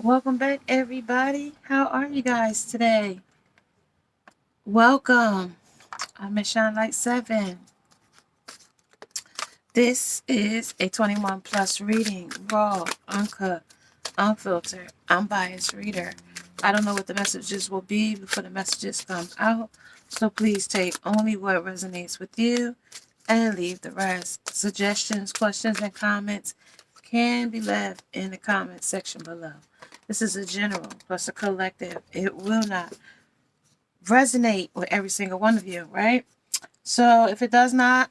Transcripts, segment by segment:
Welcome back, everybody. How are you guys today? Welcome. I'm Miss Shine Light 7. This is a 21 plus reading, raw, uncut, unfiltered, unbiased reader. I don't know what the messages will be before the messages come out, so please take only what resonates with you and leave the rest. Suggestions, questions, and comments can be left in the comment section below. This is a general plus a collective. It will not resonate with every single one of you, right? So if it does not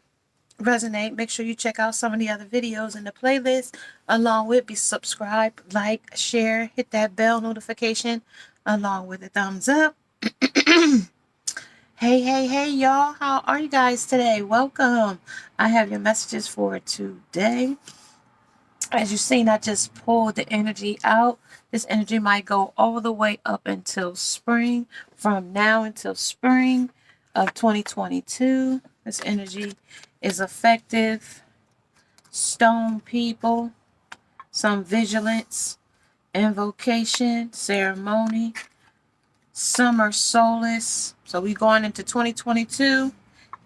resonate, make sure you check out some of the other videos in the playlist. Along with, be subscribed, like, share, hit that bell notification along with a thumbs up. Hey, y'all. How are you guys today? Welcome. I have your messages for today. As you've seen, I just pulled the energy out. This energy might go all the way up until spring, from now until spring of 2022. This energy is effective. Stone people, some vigilance, invocation, ceremony, summer solace. So we going into 2022.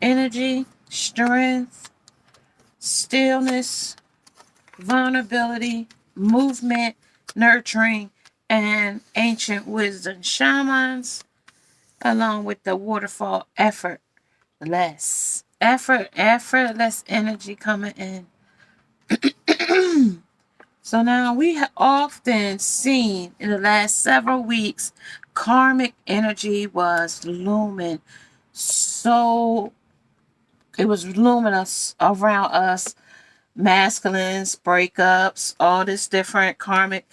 Energy, strength, stillness, vulnerability, movement, nurturing, and ancient wisdom. Shamans, along with the waterfall, effortless. Effortless energy coming in. So now we have often seen in the last several weeks, karmic energy was looming. So it was luminous around us. Masculines, breakups, all this different karmic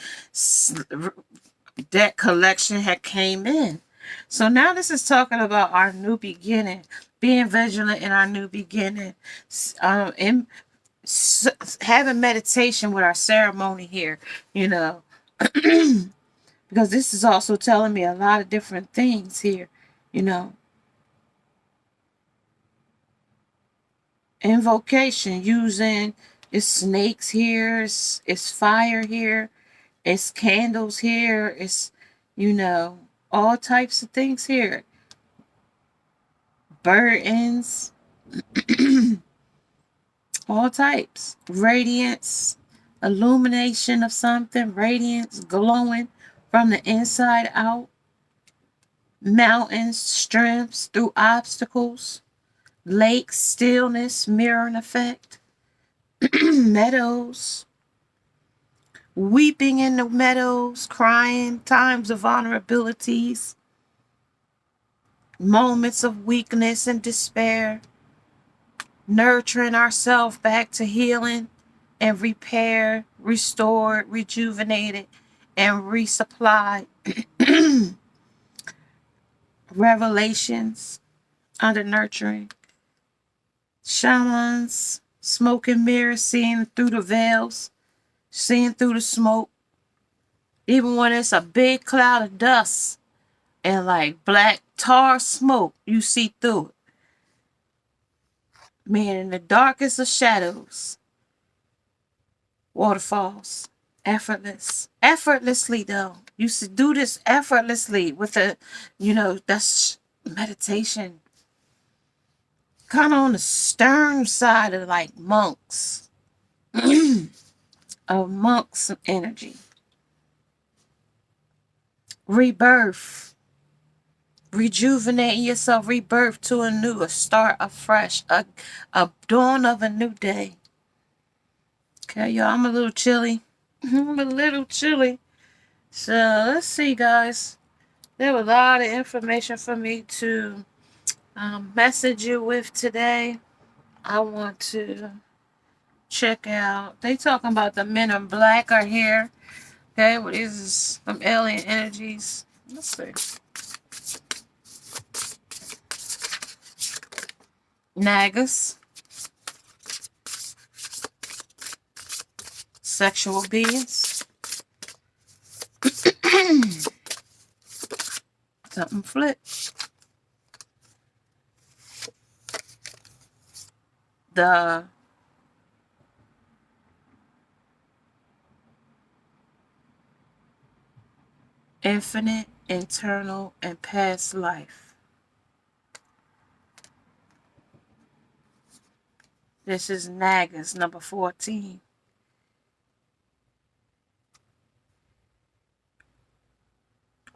debt collection had came in. So now this is talking about our new beginning, being vigilant in our new beginning, having meditation with our ceremony here, because this is also telling me a lot of different things here, Invocation, using it's snakes here, it's fire here, it's candles here, it's, all types of things here. Burdens, all types. Radiance, illumination of something, radiance, glowing from the inside out. Mountains, strengths through obstacles. Lakes, stillness, mirroring effect. Meadows, weeping in the meadows, crying, times of vulnerabilities, moments of weakness and despair, nurturing ourselves back to healing and repair, restored, rejuvenated, and resupplied. Revelations under nurturing. Shamans, smoke and mirrors, seeing through the veils, seeing through the smoke. Even when it's a big cloud of dust and like black tar smoke, you see through it. Man, in the darkest of shadows. Waterfalls, effortlessly though. You should do this effortlessly with that's meditation. Kind of on the stern side of like monks. Of monks energy. Rebirth. Rejuvenating yourself, rebirth to a new, a start afresh, a dawn of a new day. Okay, y'all, I'm a little chilly. So let's see, guys. There was a lot of information for me to message you with today. I want to check out. They talking about the men in black are here. Okay, well, this is some alien energies. Let's see. Nagas. Sexual beings. Something flipped. The infinite, internal, and past life. This is Nagas, number 14.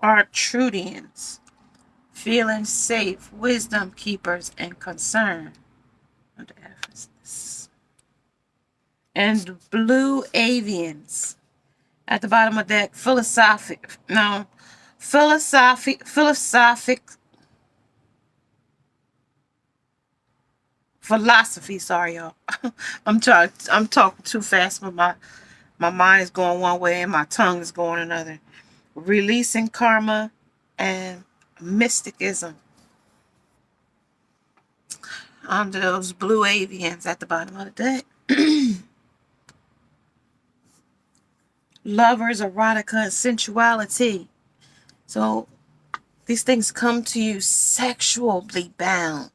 Artrudians, feeling safe, wisdom keepers, and concern. What the F is this? And blue avians. At the bottom of that, philosophic, philosophy, sorry y'all. I'm talking too fast, but my mind is going one way and my tongue is going another. Releasing karma and mysticism. Under those blue avians at the bottom of the deck. Lovers, erotica, and sensuality. So these things come to you sexually bound.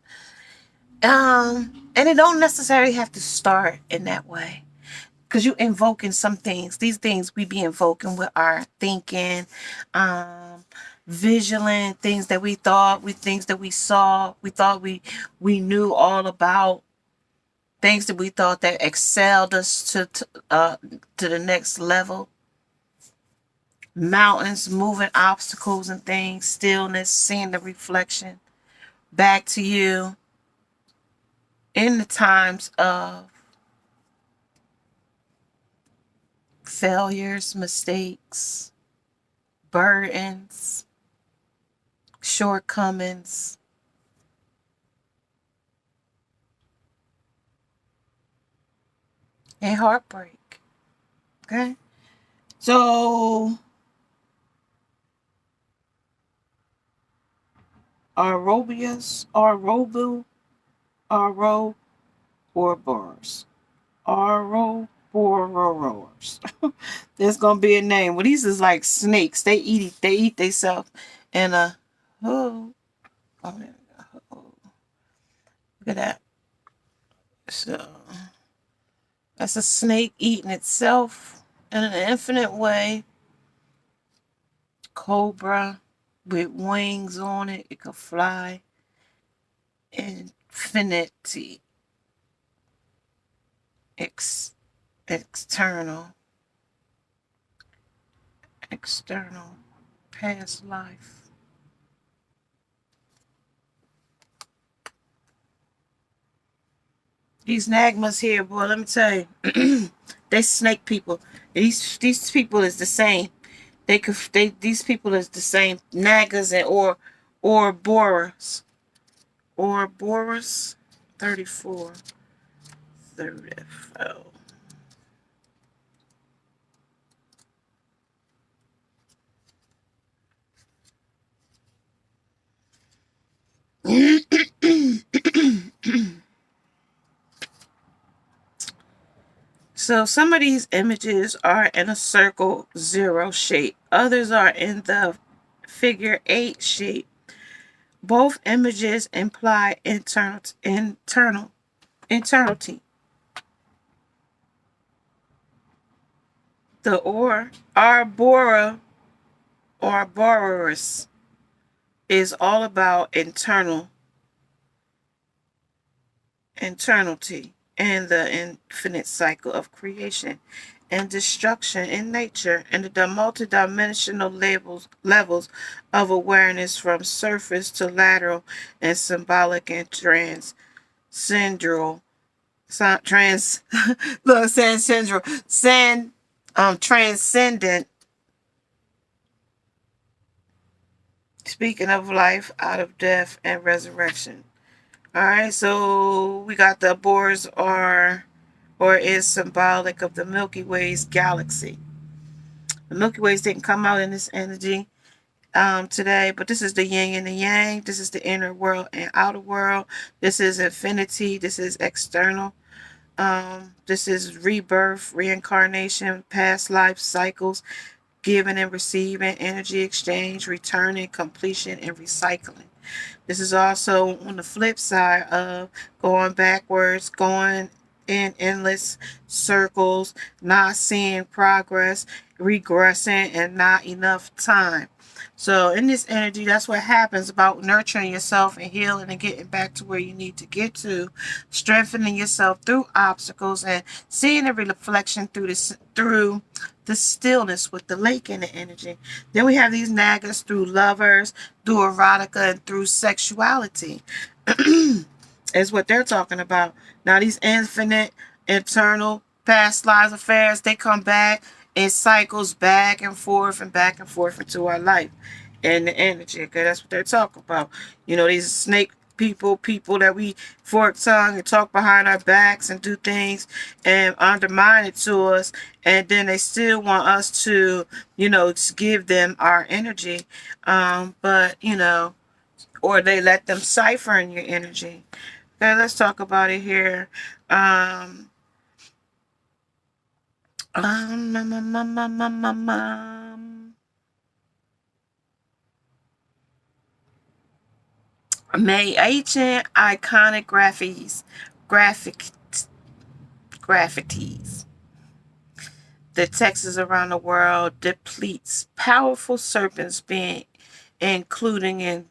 And it don't necessarily have to start in that way. Because you invoking some things. These things we be invoking with our thinking, vigilant, things that we thought, things that we saw, we thought we knew all about, things that we thought that excelled us to the next level. Mountains, moving obstacles and things, stillness, seeing the reflection back to you in the times of failures, mistakes, burdens, shortcomings, and heartbreak. Okay? So, Ouroboros, Ouroboros. There's gonna be a name. Well, these is like snakes. They eat themselves. And oh, there we go. Look at that. So that's a snake eating itself in an infinite way. Cobra with wings on it. It could fly. Infinity. External, past life. These Nagmas here, boy, let me tell you, they snake people. These people is the same. These people is the same. Nagas and Ouroboros. 34. 34. So some of these images are in a circle 0 shape. Others are in the figure 8 shape. Both images imply internality. The Ouroboros is all about internality and the infinite cycle of creation and destruction in nature and the multidimensional levels of awareness from surface to lateral and symbolic and transcendral transcendent. Speaking of life out of death and resurrection. Alright, so we got the Boers is symbolic of the Milky Way's galaxy. The Milky Ways didn't come out in this energy today, but this is the yin and the yang. This is the inner world and outer world. This is infinity. This is external. This is rebirth, reincarnation, past life cycles, giving and receiving, energy exchange, returning, completion, and recycling. This is also on the flip side of going backwards, going in endless circles, not seeing progress, regressing and not enough time. So in this energy, that's what happens about nurturing yourself and healing and getting back to where you need to get to, strengthening yourself through obstacles and seeing a reflection through the stillness with the lake in the energy. Then we have these nagas through lovers, through erotica, and through sexuality. Is what they're talking about. Now these infinite, eternal, past lives affairs, they come back. It cycles back and forth into our life and the energy. Okay, that's what they're talking about. You know, these snake people that we fork tongue and talk behind our backs and do things and undermine it to us, and then they still want us to, you know, give them our energy, but you know, or they let them cipher in your energy. Okay, let's talk about it here. May ancient iconic graffitis. The Texas around the world depletes powerful serpents being including in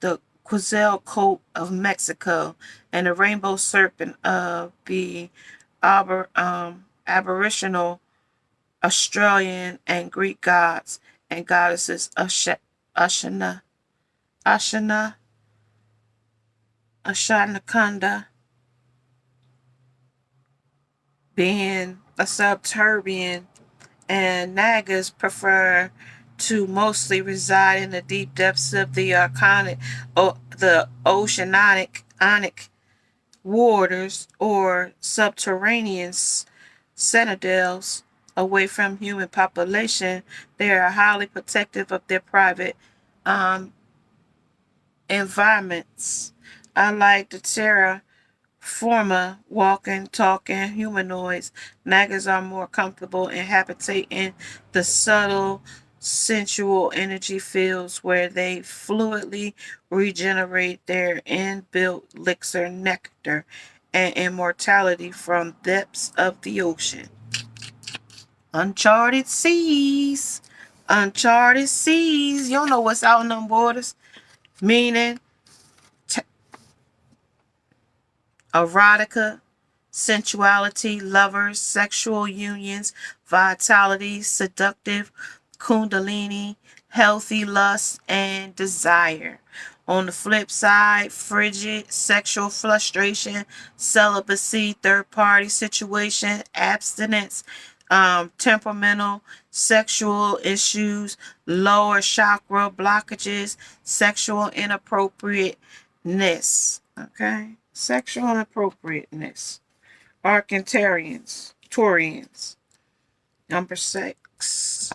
the Quetzalcoatl of Mexico and the rainbow serpent of the aboriginal Australian and Greek gods and goddesses Ashana, Ashanakanda, being a subterranean, and Nagas prefer to mostly reside in the deep depths of the oceanic waters or subterranean citadels away from human population. They are highly protective of their private environments. Unlike the terra forma, walking, talking humanoids, Nagas are more comfortable inhabiting the subtle, sensual energy fields where they fluidly regenerate their inbuilt elixir nectar and immortality from depths of the ocean. Uncharted seas. Uncharted seas. You don't know what's out in them waters. Meaning erotica, sensuality, lovers, sexual unions, vitality, seductive, kundalini, healthy lust, and desire. On the flip side, frigid, sexual frustration, celibacy, third-party situation, abstinence, temperamental, sexual issues, lower chakra blockages, sexual inappropriateness. Okay? Sexual inappropriateness. Taurians. Number 6.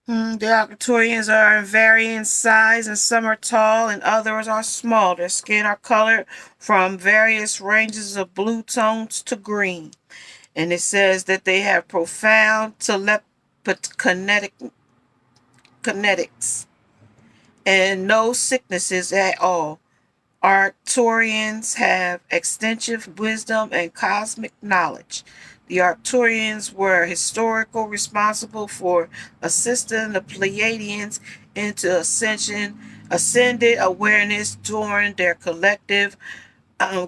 The Arcturians are in varying size, and some are tall and others are small. Their skin are colored from various ranges of blue tones to green. And it says that they have profound kinetics and no sicknesses at all. Arcturians have extensive wisdom and cosmic knowledge. The Arcturians were historically responsible for assisting the Pleiadians into ascended awareness during their collective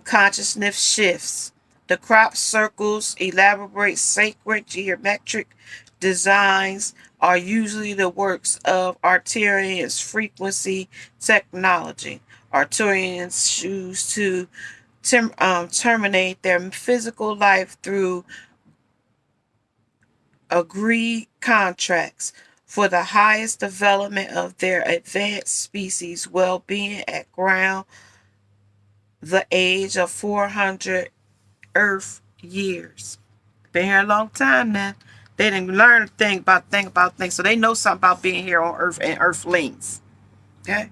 consciousness shifts. The crop circles elaborate sacred geometric designs are usually the works of Arcturians' frequency technology. Arcturians choose to terminate their physical life through agreed contracts for the highest development of their advanced species well-being at ground the age of 400 Earth years. Been here a long time now. They didn't learn a thing about things, so they know something about being here on Earth and Earthlings. Okay?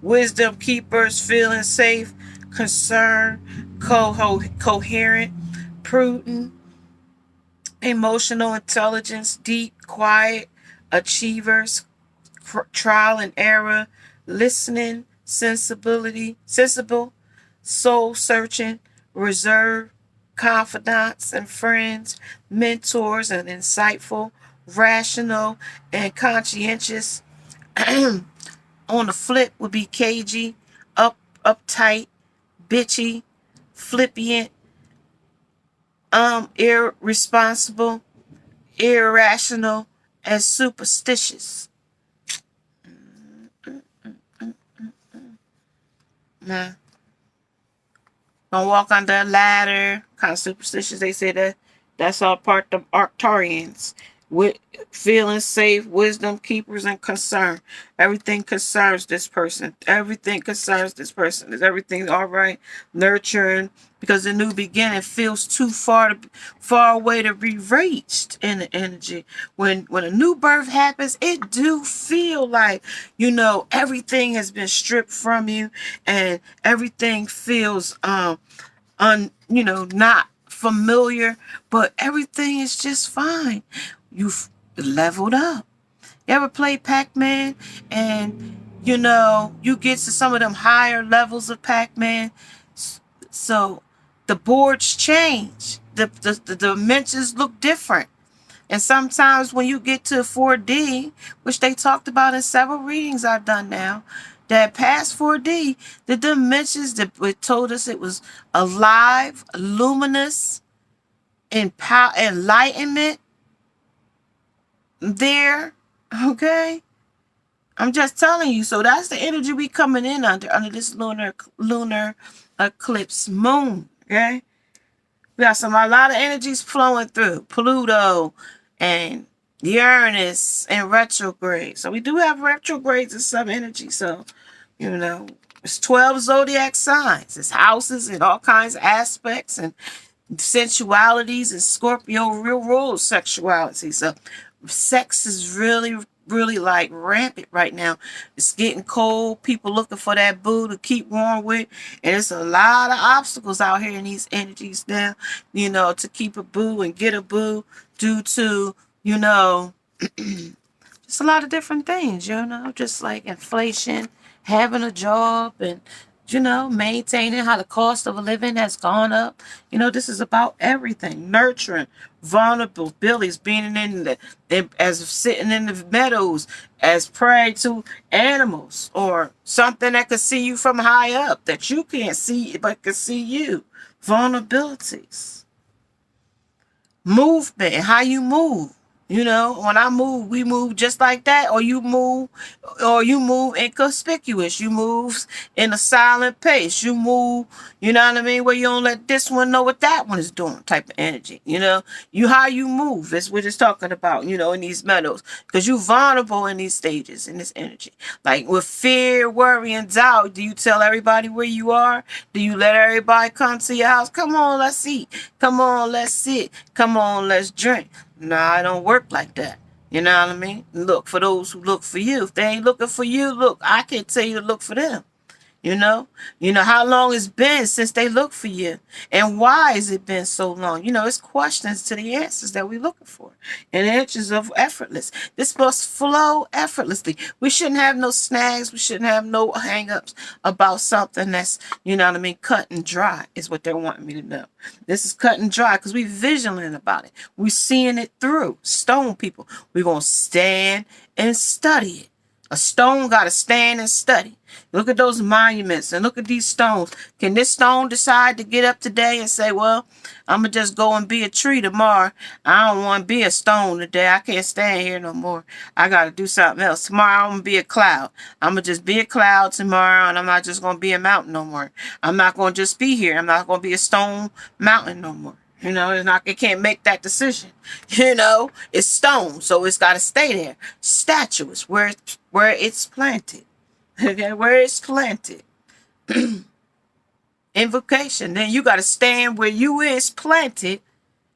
Wisdom keepers, feeling safe, concerned, coherent, prudent, emotional intelligence, deep, quiet, achievers, trial and error, listening, sensible, soul searching, reserve, confidants and friends, mentors and insightful, rational and conscientious. On the flip would be cagey, uptight, bitchy, flippant, irresponsible, irrational, and superstitious. Nah. Don't walk under a ladder. Kind of superstitious. They say that's all part of Arcturians. With feeling safe, wisdom keepers, and concern. Everything concerns this person. Everything concerns this person. Is everything all right? Nurturing, because the new beginning feels too far away to be reached in the energy. When a new birth happens, it do feel like, everything has been stripped from you, and everything feels not familiar, but everything is just fine. You've leveled up. You ever play Pac-Man and you get to some of them higher levels of Pac-Man? So the boards change. The dimensions look different. And sometimes when you get to 4D, which they talked about in several readings I've done now, that past 4D, the dimensions that it told us it was alive, luminous, enlightenment there. Okay? I'm just telling you. So that's the energy we coming in under this lunar eclipse moon. Okay? We got a lot of energies flowing through. Pluto and Uranus and retrograde. So we do have retrogrades and some energy. So, it's 12 zodiac signs. It's houses and all kinds of aspects and sensualities, and Scorpio real rules sexuality. So sex is really, really like rampant right now. It's getting cold. People looking for that boo to keep warm with. And it's a lot of obstacles out here in these energies now, to keep a boo and get a boo due to, just a lot of different things, just like inflation, having a job, and maintaining how the cost of living has gone up. This is about everything. Nurturing, vulnerabilities, being as sitting in the meadows, as prey to animals, or something that could see you from high up that you can't see but can see you. Vulnerabilities. Movement, how you move. When I move, we move just like that, or you move inconspicuous. You move in a silent pace. You move, where you don't let this one know what that one is doing type of energy. How you move. That's what it's talking about, in these meadows. Because you're vulnerable in these stages, in this energy. Like with fear, worry, and doubt, do you tell everybody where you are? Do you let everybody come to your house? Come on, let's eat. Come on, let's sit. Come on, let's drink. Nah, I don't work like that. You know what I mean? Look for those who look for you. If they ain't looking for you, look, I can't tell you to look for them. How long it's been since they look for you, and why has it been so long? It's questions to the answers that we're looking for, and answers of effortless. This must flow effortlessly. We shouldn't have no snags. We shouldn't have no hang-ups about something that's, cut and dry is what they're wanting me to know. This is cut and dry because we're vigilant about it. We're seeing it through. Stone people. We're going to stand and study it. A stone got to stand and study. Look at those monuments and look at these stones. Can this stone decide to get up today and say, well, I'm going to just go and be a tree tomorrow. I don't want to be a stone today. I can't stand here no more. I got to do something else. Tomorrow I'm going to be a cloud. I'm going to just be a cloud tomorrow, and I'm not just going to be a mountain no more. I'm not going to just be here. I'm not going to be a stone mountain no more. It can't make that decision. It's stone, so it's got to stay there. Statues, where it's planted. Okay, where it's planted. Invocation. Then you got to stand where you is planted,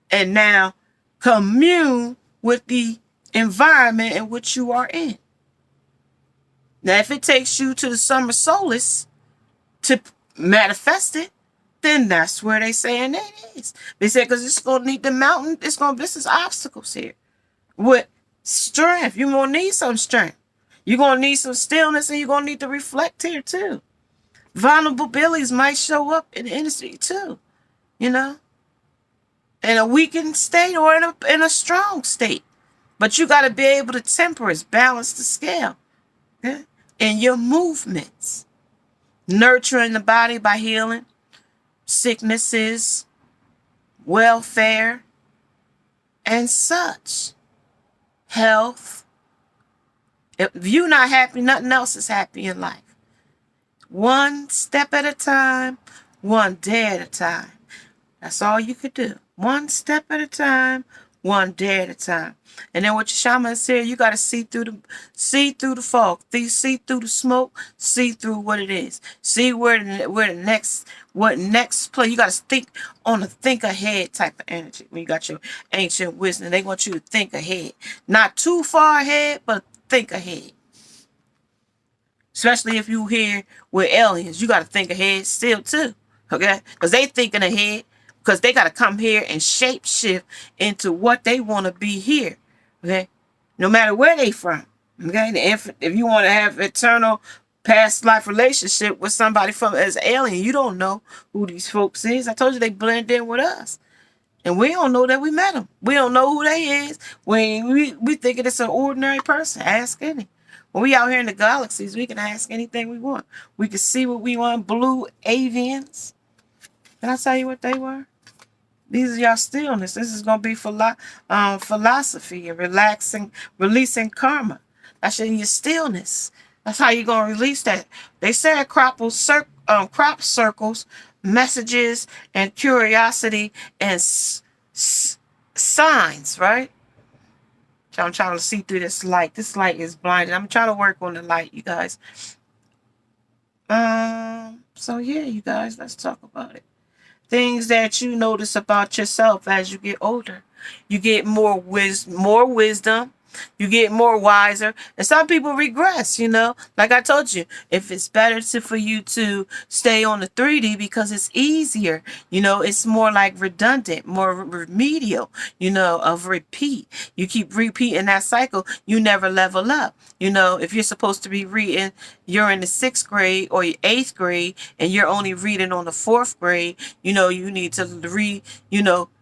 and now commune with the environment in which you are in. Now, if it takes you to the summer solstice to manifest it, then that's where they saying it is. They say because it's gonna need the mountain. This is obstacles here. With strength, you're gonna need some strength. You're gonna need some stillness, and you're gonna need to reflect here too. Vulnerabilities might show up in the industry too. in a weakened state or in a strong state. But you got to be able to temper it, balance the scale, okay? In your movements. Nurturing the body by healing sicknesses, welfare, and such. Health. If you're not happy, nothing else is happy in life. One step at a time, one day at a time. That's all you could do. One step at a time, one day at a time. And then what your shaman said, you got to see through the fog, see through the smoke, see through what it is. See what next play. You got to think on a think ahead type of energy. When you got your ancient wisdom, they want you to think ahead. Not too far ahead, but think ahead. Especially if you here with aliens, you got to think ahead still too. Okay? Because they thinking ahead. Because they got to come here and shape shift into what they want to be here. Okay? No matter where they from. Okay? If you want to have eternal past life relationship with somebody from as alien, you don't know who these folks is. I told you they blend in with us. And we don't know that we met them. We don't know who they is. We thinking it's an ordinary person. Ask any. When we out here in the galaxies, we can ask anything we want. We can see what we want. Blue avians. Can I tell you what they were? These are your stillness. This is going to be philosophy and releasing karma. That's in your stillness. That's how you're going to release that. They said crop circles, messages, and curiosity and signs, right? So I'm trying to see through this light. This light is blinding. I'm trying to work on the light, you guys. So yeah, you guys, let's talk about it. Things that you notice about yourself as you get older. You get more wisdom. You get more wiser. And some people regress, you know. Like I told you, if it's better for you to stay on the 3D because it's easier. You know, it's more like redundant, more remedial, you know, of repeat. You keep repeating that cycle. You never level up. You know, if you're supposed to be reading, you're in the 6th grade or 8th grade and you're only reading on the 4th grade, you know, you need to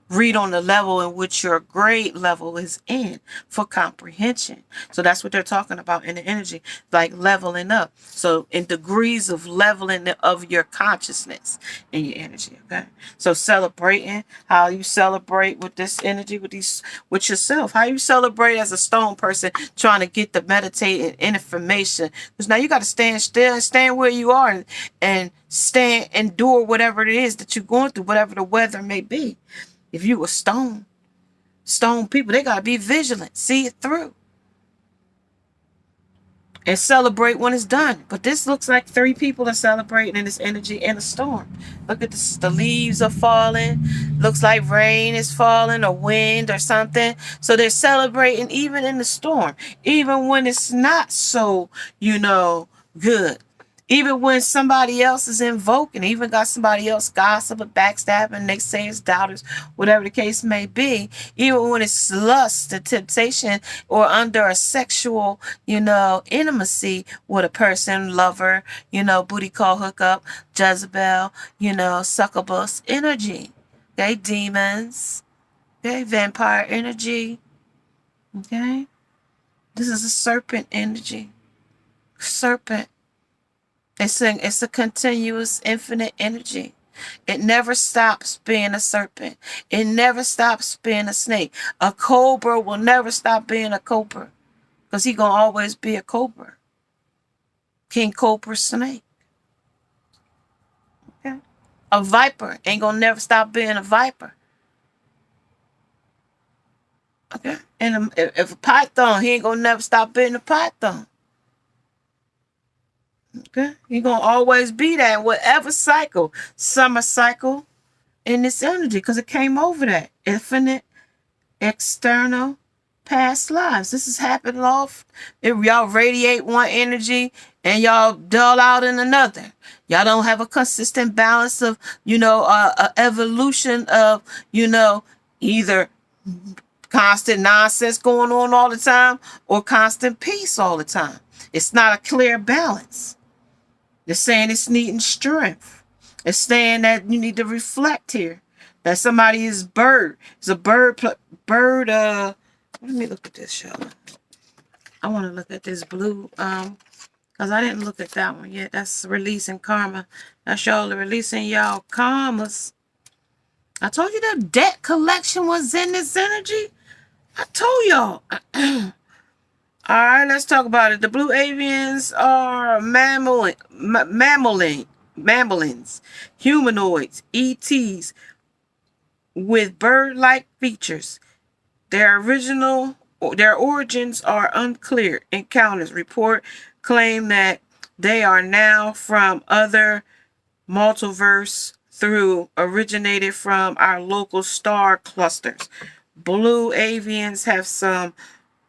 read on the level in which your grade level is in for comprehension. So that's what they're talking about in the energy, like leveling up. So in degrees of leveling of your consciousness in your energy. Okay. So celebrating, how you celebrate with this energy, with yourself, how you celebrate as a stone person trying to get the meditated information. Because now you got to stand still and stand where you are and endure whatever it is that you're going through, whatever the weather may be. If you were stone people, they got to be vigilant, see it through, and celebrate when it's done. But this looks like 3 people are celebrating in this energy in a storm. Look at this. The leaves are falling. Looks like rain is falling or wind or something. So they're celebrating even in the storm, even when it's not so, good. Even when somebody else is invoking, even got somebody else gossiping, backstabbing, naysayers, doubters, whatever the case may be, even when it's lust, the temptation, or under a sexual, intimacy with a person, lover, booty call, hookup, Jezebel, succubus energy, okay, demons, okay, vampire energy, okay. This is a serpent energy, serpent. It's a continuous, infinite energy. It never stops being a serpent. It never stops being a snake. A cobra will never stop being a cobra because he gonna always be a cobra. King Cobra Snake. Okay. A viper ain't gonna never stop being a viper. Okay. And if a python, he ain't gonna never stop being a python. Okay, you're gonna always be that in whatever cycle, summer cycle, in this energy, because it came over that infinite, external, past lives. This is happening off. If y'all radiate one energy and y'all dull out in another, y'all don't have a consistent balance of, evolution of, either constant nonsense going on all the time or constant peace all the time. It's not a clear balance. They're saying it's needing strength. It's saying that you need to reflect here. That somebody is bird. It's a bird. Bird. Let me look at this, y'all. I want to look at this blue. Cause I didn't look at that one yet. That's releasing karma. That's y'all releasing y'all karmas. I told you that debt collection was in this energy. I told y'all. All right, let's talk about it. The blue avians are mammalians, humanoids, ETs with bird-like features. Their origins are unclear. Encounters report claim that they are now from other multiverse through originated from our local star clusters. Blue avians have some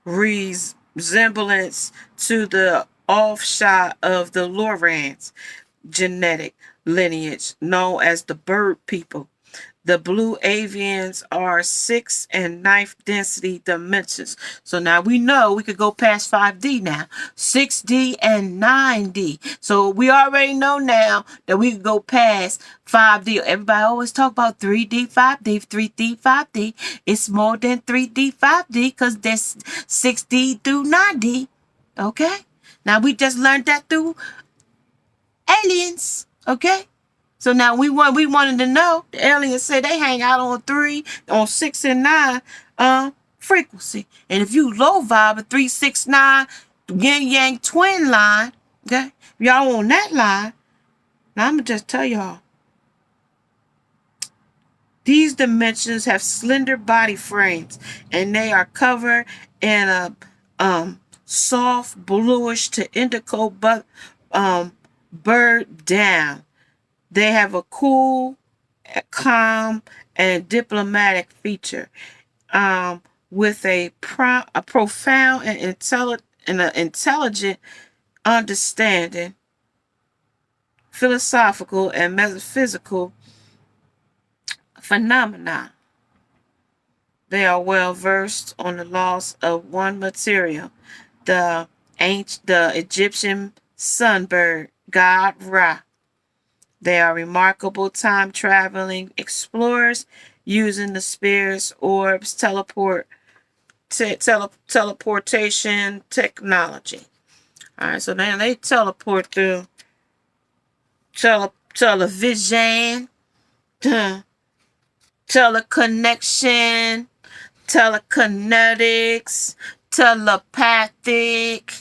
resemblance to the offshot of the Lorans genetic lineage known as the bird people. The blue avians are 6th and 9th density dimensions. So now we know we could go past 5D now. 6D and 9D. So we already know now that we could go past 5D. Everybody always talk about 3D, 5D, 3D, 5D. It's more than 3D, 5D because there's 6D through 9D. Okay? Now we just learned that through aliens. Okay? So now we wanted to know. The aliens said they hang out on 3, on 6 and 9 frequency. And if you low vibe a 3, 6, 9 yin yang twin line, okay? If y'all on that line, now I'm gonna just tell y'all. These dimensions have slender body frames and they are covered in a soft bluish to indigo bird down. They have a cool, calm, and diplomatic feature, with a profound and intelligent understanding, philosophical and metaphysical phenomena. They are well versed on the laws of one material, the Egyptian sunbird god Ra. They are remarkable time-traveling explorers using the sphere's orbs teleportation technology. All right, so then they teleport through television, teleconnection, telekinetics, telepathic.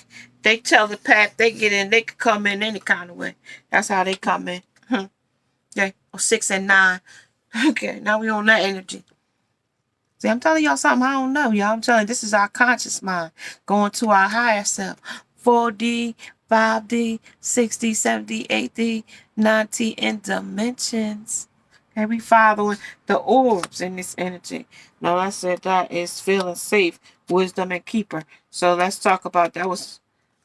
They telepath. They get in. They can come in any kind of way. That's how they come in. Okay, 6 and 9. Okay, now we on that energy. See, I'm telling y'all something I don't know, y'all. I'm telling you, this is our conscious mind going to our higher self. 4D, 5D, 6D, 7D, 8D, 9D in dimensions. Okay, we following the orbs in this energy. Now, I said that is feeling safe, wisdom, and keeper. So let's talk about that. Was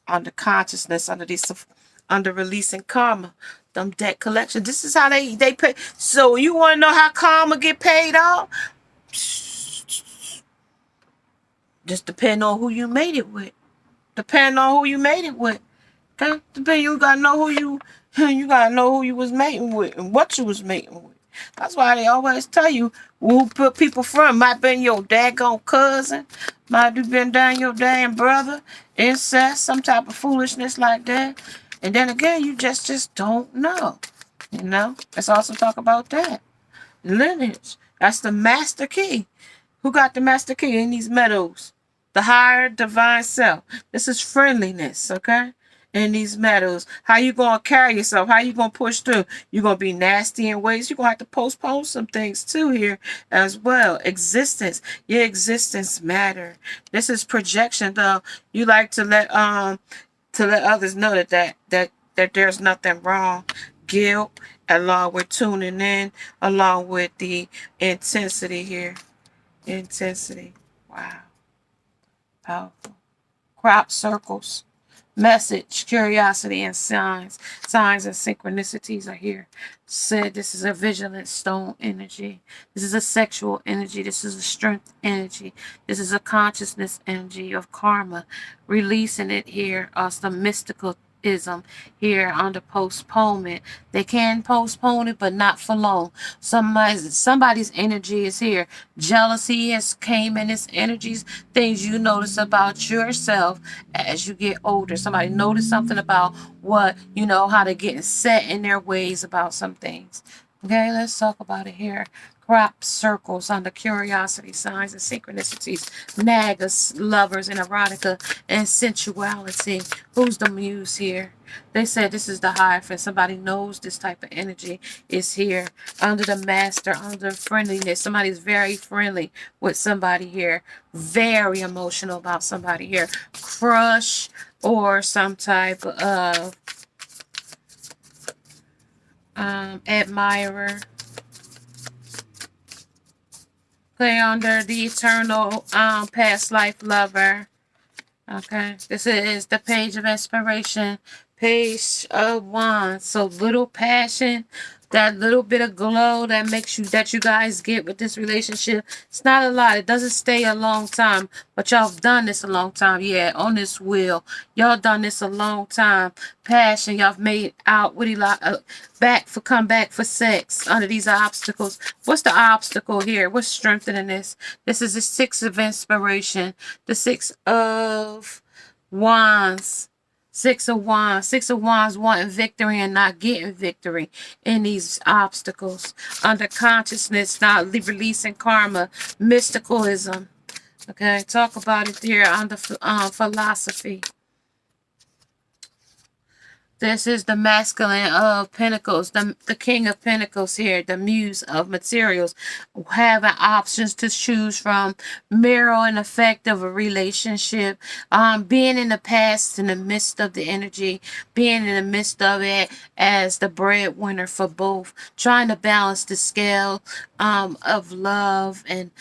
under consciousness, under releasing karma. Them debt collection. This is how they pay. So you want to know how karma get paid off? Just depend on who you made it with. Depend on who you made it with. Okay? You gotta know you gotta know who you was mating with and what you was mating with. That's why they always tell you who put people from. Might been your daggone cousin, might have been down your damn brother, incest, some type of foolishness like that. And then again, you just don't know. You know? Let's also talk about that. Lineage. That's the master key. Who got the master key in these meadows? The higher divine self. This is friendliness, okay? In these meadows. How you going to carry yourself? How you going to push through? You're going to be nasty in ways. You're going to have to postpone some things too here as well. Existence. Your existence matter. This is projection, though. You like to let others know that there's nothing wrong. Guilt, along with tuning in, along with the intensity here. Intensity. Wow. Powerful. Crop circles. Message, curiosity, and signs. Signs and synchronicities are here. Said this is a vigilant stone energy. This is a sexual energy. This is a strength energy. This is a consciousness energy of karma. Releasing it here as the mystical here under postponement. They can postpone it, but not for long. Somebody's energy is here. Jealousy has came in its energies. Things you notice about yourself as you get older. Somebody noticed something about what, how they're getting set in their ways about some things. Okay, let's talk about it here. Crop circles under curiosity, signs, and synchronicities. Nagas, lovers, and erotica, and sensuality. Who's the muse here? They said this is the Hierophant. Somebody knows this type of energy is here. Under the master, under friendliness. Somebody's very friendly with somebody here. Very emotional about somebody here. Crush or some type of admirer. Play under the eternal past life lover. Okay, this is the page of inspiration, page of wands. So little passion, that little bit of glow that you guys get with this relationship. It's not a lot. It doesn't stay a long time, but y'all have done this a long time. Yeah, on this wheel, y'all done this a long time. Passion, y'all have made out with come back for sex under these obstacles. What's the obstacle here? What's strengthening this? This is the 6 of inspiration, the 6 of wands. 6 of wands. 6 of wands wanting victory and not getting victory in these obstacles. Under consciousness, not releasing karma. Mysticalism. Okay, talk about it here under philosophy. This is the masculine of pentacles, the king of pentacles here, the muse of materials, having options to choose from, mirror and effect of a relationship, being in the past in the midst of the energy, being in the midst of it as the breadwinner for both, trying to balance the scale of love and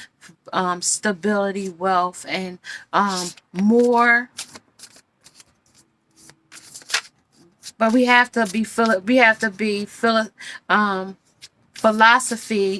stability, wealth, and more. But we have to be philosophy.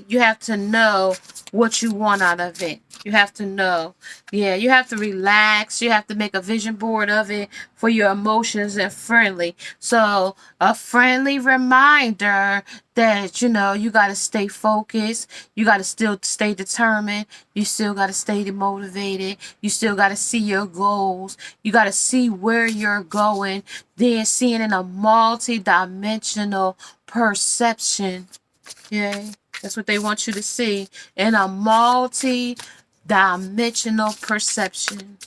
You have to know what you want out of it. You have to know. Yeah, you have to relax. You have to make a vision board of it for your emotions and friendly. So a friendly reminder that, you got to stay focused. You got to still stay determined. You still got to stay motivated. You still got to see your goals. You got to see where you're going. Then seeing in a multi-dimensional perception. Okay, that's what they want you to see, in a multi-dimensional perception.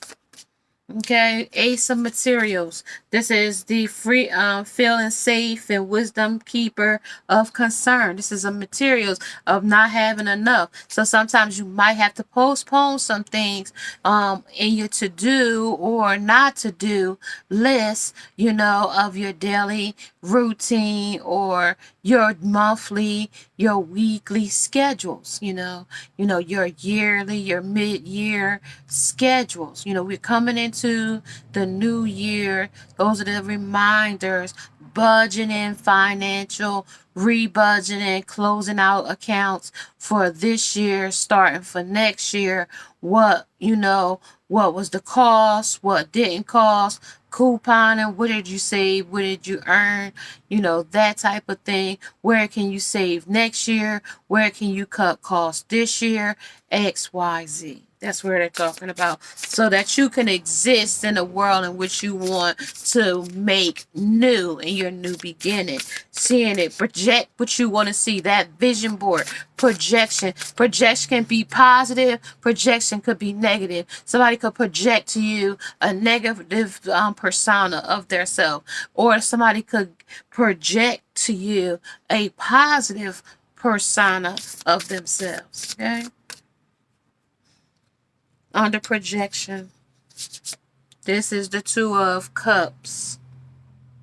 Okay, Ace of Materials. This is the free, feeling safe and wisdom keeper of concern. This is a materials of not having enough. So sometimes you might have to postpone some things in your to do or not to do list, of your daily routine or your monthly, your weekly schedules, your yearly, your mid-year schedules. We're coming into the new year. Those are the reminders. Budgeting, financial, rebudgeting, closing out accounts for this year, starting for next year. What was the cost, what didn't cost, couponing, what did you save, what did you earn, that type of thing. Where can you save next year? Where can you cut costs this year? XYZ. That's where they're talking about. So that you can exist in a world in which you want to make new in your new beginning. Seeing it, project what you want to see. That vision board, projection. Projection can be positive. Projection could be negative. Somebody could project to you a negative persona of their self. Or somebody could project to you a positive persona of themselves. Okay? Under projection, this is the 2 of cups.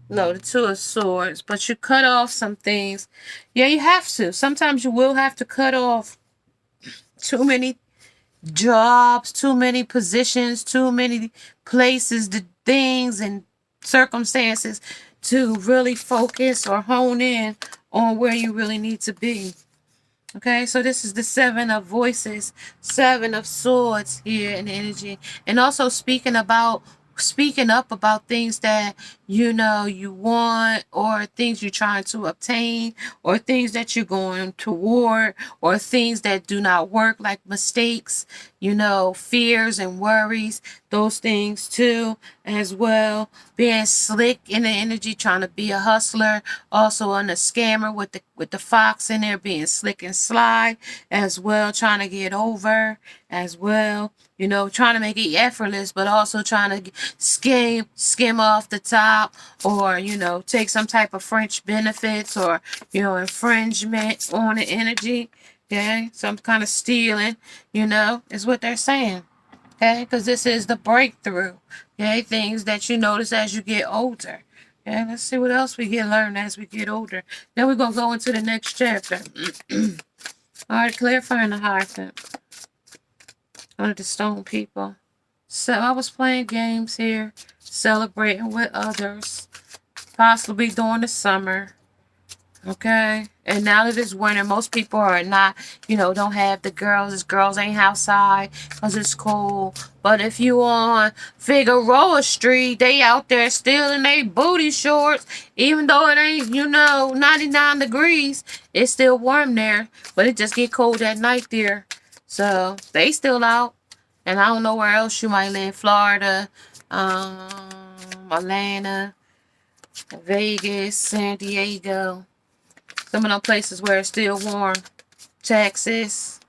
No, the 2 of swords. But you cut off some things. Yeah, you have to. Sometimes you will have to cut off too many jobs, too many positions, too many places, the things and circumstances to really focus or hone in on where you really need to be. Okay, so this is the 7 of voices, 7 of swords here in energy. And also speaking about speaking up about things that you know you want, or things you're trying to obtain, or things that you're going toward, or things that do not work, like mistakes, you know, fears and worries, those things too as well. Being slick in the energy, trying to be a hustler, also on the scammer with the fox in there, being slick and sly as well, trying to get over as well. You know, trying to make it effortless, but also trying to skim off the top, or, you know, take some type of French benefits, or, you know, infringement on the energy. Okay, some kind of stealing, you know, is what they're saying. Okay, because this is the breakthrough. Okay, things that you notice as you get older. Okay, let's see what else we get learned as we get older. Then we're going to go into the next chapter. All right, clarifying the Hierophant under the stone people. So I was playing games here, celebrating with others, possibly during the summer. Okay, and now that it's winter, most people are not, you know, don't have the girls. As girls ain't outside because it's cold. But if you on Figueroa Street, they out there still in their booty shorts, even though it ain't, you know, 99 degrees. It's still warm there, but it just get cold at night there. So they still out. And I don't know where else you might live. Florida, Atlanta, Vegas, San Diego. Some of them places where it's still warm. Texas.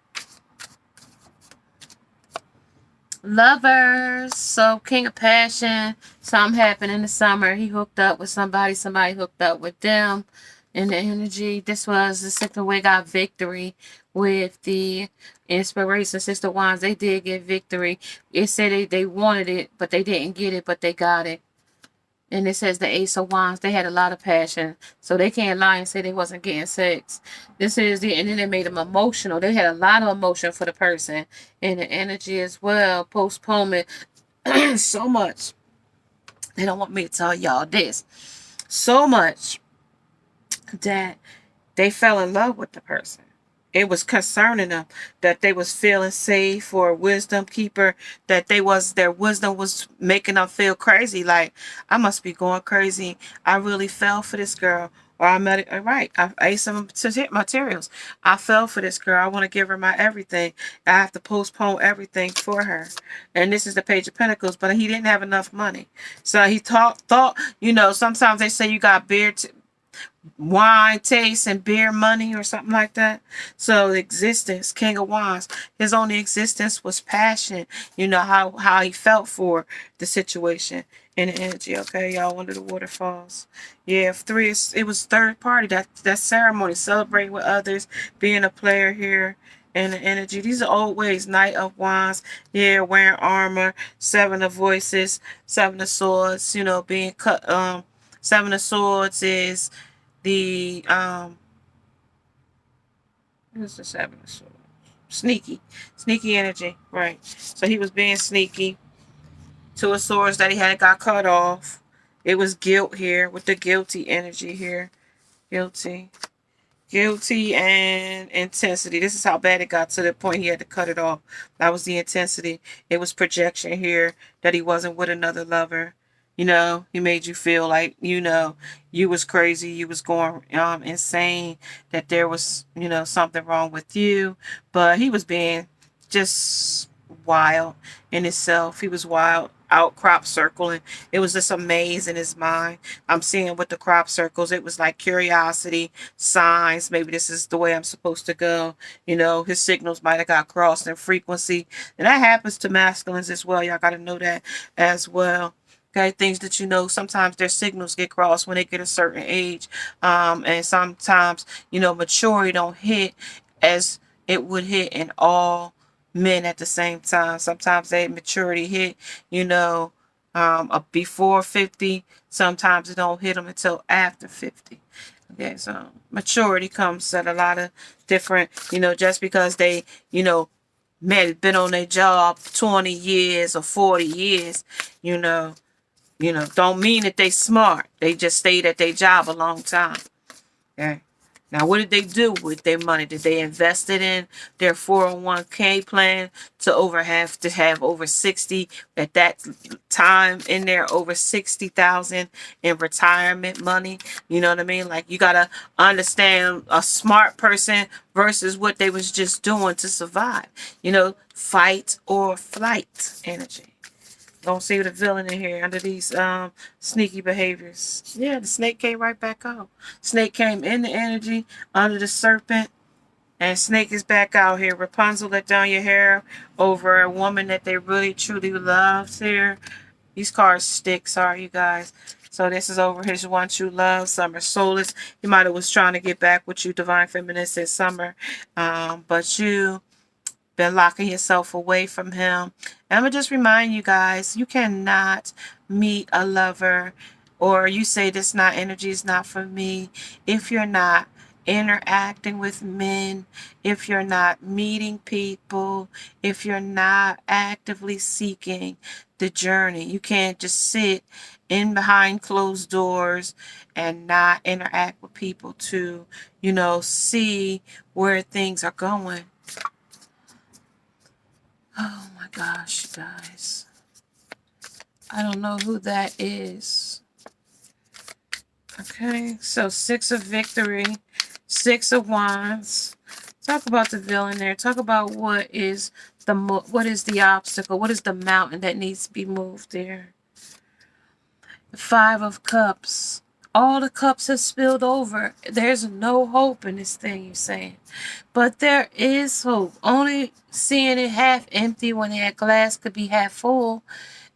Lovers. So King of Passion. Something happened in the summer. He hooked up with somebody. Somebody hooked up with them. In the energy. This was the second way got victory with the Inspiration. Sister Wands. They did get victory. It said they wanted it, but they didn't get it, but they got it. And it says the Ace of Wands, they had a lot of passion. So they can't lie and say they wasn't getting sex. This is and then it made them emotional. They had a lot of emotion for the person. And the energy as well. Postponement. So much. They don't want me to tell y'all this. So much that they fell in love with the person. It was concerning them that they was feeling safe, or wisdom keeper, that their wisdom was making them feel crazy. Like, I must be going crazy. I really fell for this girl. Or I met it right. I ate some materials. I fell for this girl. I want to give her my everything. I have to postpone everything for her. And this is the Page of Pentacles, but he didn't have enough money. So he thought, you know, sometimes they say you got wine taste and beer money, or something like that. So existence, King of Wands, his only existence was passion. You know how he felt for the situation and the energy. Okay, y'all, under the waterfalls. Yeah, it was third party. That ceremony, celebrating with others, being a player here. And the energy. These are old ways. Knight of Wands. Yeah, wearing armor. Seven of Voices. Seven of Swords. You know, being cut. Seven of Swords is the what's the Seven of Swords? Sneaky energy, right? So he was being sneaky. Two of Swords that he had got cut off. It was guilt here with the guilty energy here. Guilty and intensity. This is how bad it got, to the point he had to cut it off. That was the intensity. It was projection here, that he wasn't with another lover. You know, he made you feel like, you know, you was crazy, you was going insane, that there was, you know, something wrong with you. But he was being just wild in himself. He was wild, out crop circling. It was just a maze in his mind. I'm seeing with the crop circles, it was like curiosity, signs. Maybe this is the way I'm supposed to go. You know, his signals might have got crossed in frequency. And that happens to masculines as well. Y'all got to know that as well. Okay, things that, you know, sometimes their signals get crossed when they get a certain age. And sometimes, you know, maturity don't hit as it would hit in all men at the same time. Sometimes that maturity hit, you know, before 50. Sometimes it don't hit them until after 50. Okay, so maturity comes at a lot of different, you know, just because they, you know, been on their job 20 years or 40 years, you know, don't mean that they smart. They just stayed at their job a long time. Okay. Now, what did they do with their money? Did they invest it in their 401k plan to have over 60 at that time in there, over 60,000 in retirement money? You know what I mean? Like, you gotta understand a smart person versus what they was just doing to survive. You know, fight or flight energy. Don't see the villain in here under these sneaky behaviors. Yeah, the snake came right back out. Snake came in the energy under the serpent, and snake is back out here. Rapunzel let down your hair over a woman that they really truly loved here. These cards stick, sorry you guys. So this is over his one true love, Summer Solace. He might have was trying to get back with you, Divine Feminine said Summer. But you been locking yourself away from him. And I'm going to just remind you guys, you cannot meet a lover or you say this not energy is not for me if you're not interacting with men, if you're not meeting people, if you're not actively seeking the journey. You can't just sit in behind closed doors and not interact with people to, see where things are going. Oh my gosh, guys. I don't know who that is. Okay, so 6 of victory, 6 of wands. Talk about the villain there. Talk about what is the obstacle? What is the mountain that needs to be moved there? 5 of cups. All the cups have spilled over. There's no hope in this thing, you're saying. But there is hope. Only seeing it half empty when that glass could be half full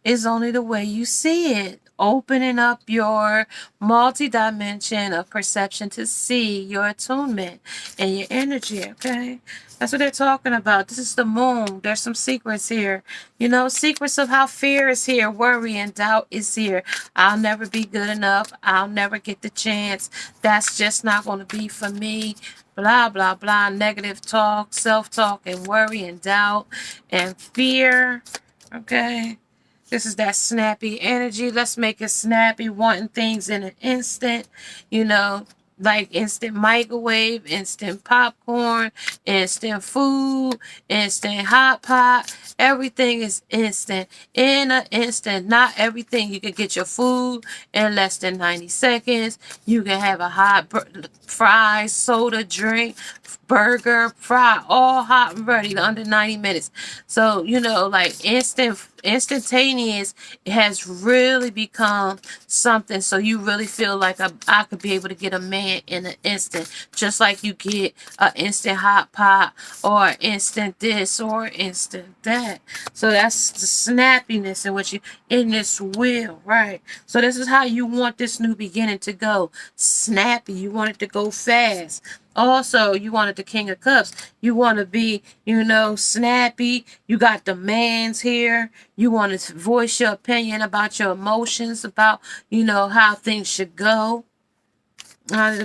is only the way you see it. Opening up your multi-dimension of perception to see your attunement and your energy, okay? That's what they're talking about. This is the moon. There's some secrets here. Secrets of how fear is here, worry and doubt is here. I'll never be good enough. I'll never get the chance. That's just not going to be for me. Blah, blah, blah. Negative talk, self-talk, and worry and doubt and fear, okay? This is that snappy energy. Let's make it snappy, wanting things in an instant, like instant microwave, instant popcorn, instant food, instant hot pot. Everything is instant. In an instant. Not everything. You can get your food in less than 90 seconds. You can have a hot fry, soda, drink, burger, fry, all hot and ready under 90 minutes. So, like instantaneous has really become something. So you really feel like I could be able to get a man in an instant, just like you get an instant hot pot or instant this or instant that. So that's the snappiness in which you in this wheel, right? So this is how you want this new beginning to go. Snappy. You want it to go fast. Also, you wanted the King of Cups. You want to be, snappy. You got demands here. You want to voice your opinion about your emotions, about, how things should go. Under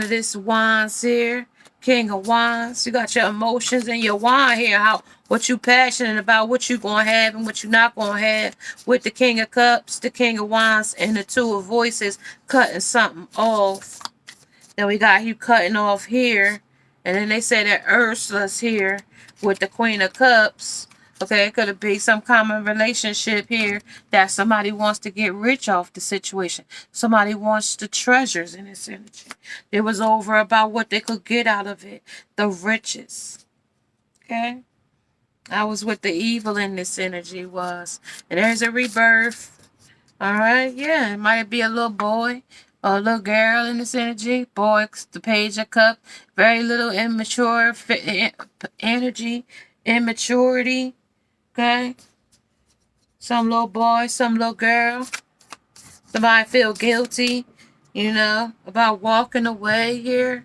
this wands here, King of Wands. You got your emotions and your wand here. What you passionate about, what you gonna have and what you not gonna have. With the King of Cups, the King of Wands, and the Two of Voices, cutting something off. Then we got you cutting off here. And then they say that Ursula's here with the Queen of Cups. Okay, it could be some common relationship here that somebody wants to get rich off the situation. Somebody wants the treasures in this energy. It was over about what they could get out of it. The riches. Okay? That was what the evil in this energy was. And there's a rebirth. Alright, yeah, it might be a little boy or a little girl in this energy. Boy, the Page of Cups. Very little immature energy, immaturity. Okay? Some little boy, some little girl. Somebody feel guilty, about walking away here.